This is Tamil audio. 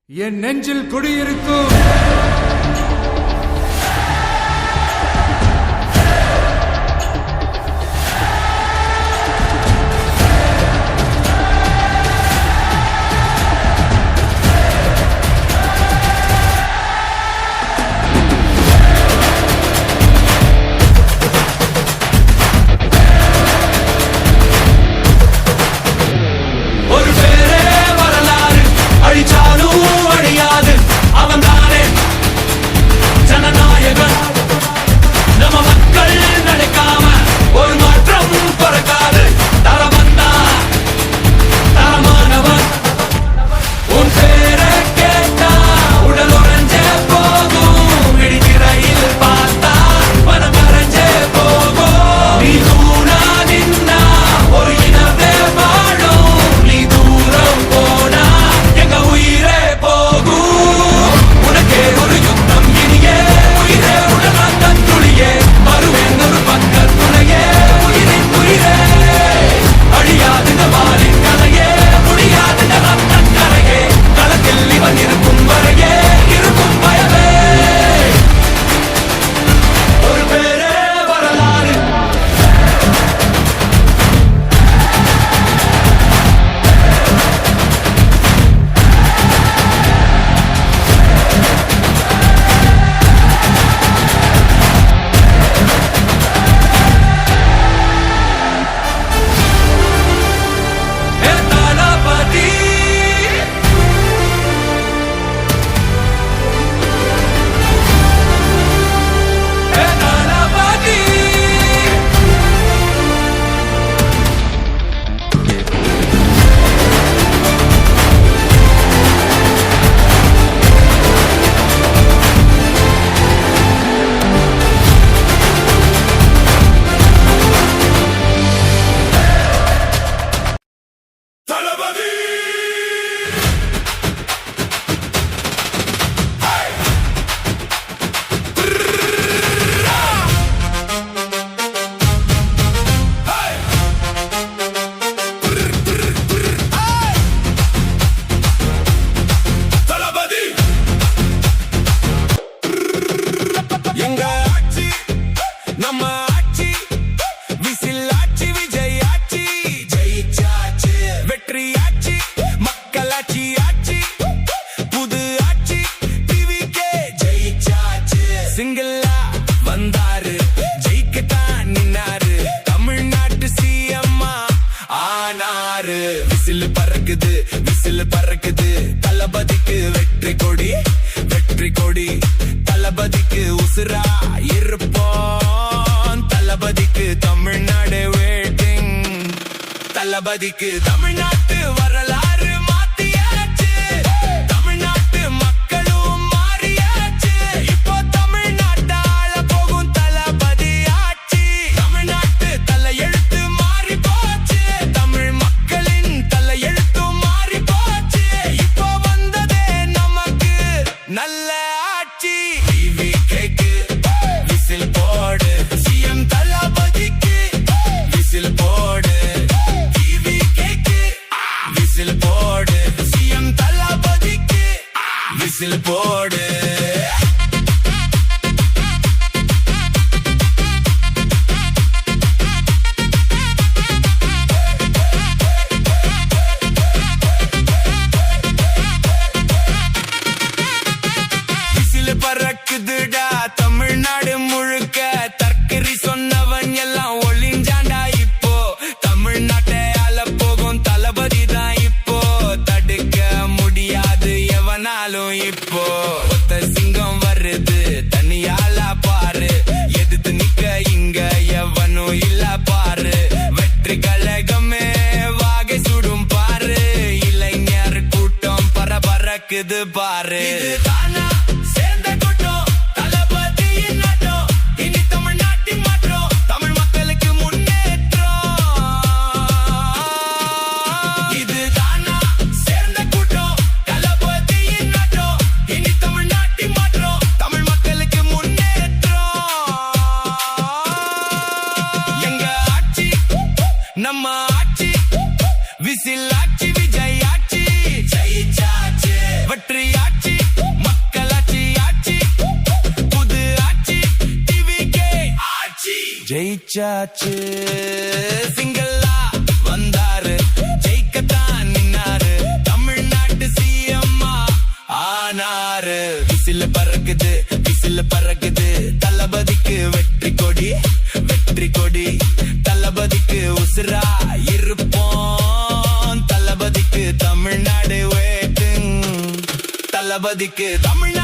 என் நெஞ்சில் குடியிருக்கும் சிங்கிளா வந்தாரு ஜெயிக்கத்தான் நின்னாரு தமிழ்நாட்டு சிஎம்மா ஆனாரு விசில் பறக்குது தளபதிக்கு வெற்றி கொடி தளபதிக்கு உசுரா இருப்போம் தளபதிக்கு தமிழ்நாடு வெயிட்டிங் தளபதிக்கு தமிழ்நாட்டு வரலாறு மாத்தியாச்சு தமிழ்நாட்டு மக்களும் மாறியாச்சு இப்போ தமிழ்நாட்டால போகும் தளபதி ஆட்சி தமிழ்நாட்டு தலையெழுத்து மாறி போச்சு தமிழ் மக்களின் தலையெழுத்து மாறி போச்சு இப்போ வந்ததே நமக்கு நல்ல ஆட்சி டிவிகேக்கு விசில் போடு சிஎம் தளபதிக்கு விசில் போடு விசில் போடு சிஎம் தளபதிக்கு விசில் போடு விசில் பறக்குதுடா தமிழ்நாடு முழுக்க தற்கரி சொன்னவன் எல்லாம் ஒளிஞ்சாண்டா இப்போ தமிழ்நாட்டை ஆள போகும் தளபதி தான் இப்போ தடுக்க முடியாது எவனாலும் இப்போ ஒத்த சிங்கம் வருது தனியால பாரு எதிர்த்து நிக்க இங்க எவனும் இல்ல பாரு வெற்றி கழகமே வாகை சுடும் பாரு இளைஞர் கூட்டம் பரபரக்குது பாரு சேர்ந்த கூட்டம் தளபதியின் நாட்டம் இனி தமிழ்நாட்டின் மாற்றம் தமிழ் மக்களுக்கு முன்னேற்றம் இதுதானா சேர்ந்த கூட்டம் தளபதியின் நாட்டம் இனி தமிழ்நாட்டின் மாற்றம் தமிழ் மக்களுக்கு முன்னேற்றம் எங்க ஆட்சி நம்ம ஆட்சி விசில் ஆட்சி விஜய் ஆட்சி ஜெயிச்சாச்சு வெற்றி ஜெயிச்சாச்சு சிங்களா வந்தாரு ஜெயிக்கத்தான் நின்னாரு தமிழ்நாட்டு சிஎம்மா ஆனாரு விசில் பறக்குது தளபதிக்கு வெற்றி கொடி தளபதிக்கு உசுரா இருப்போம் தளபதிக்கு தமிழ்நாடு வேட்டும் தளபதிக்கு தமிழ்நாடு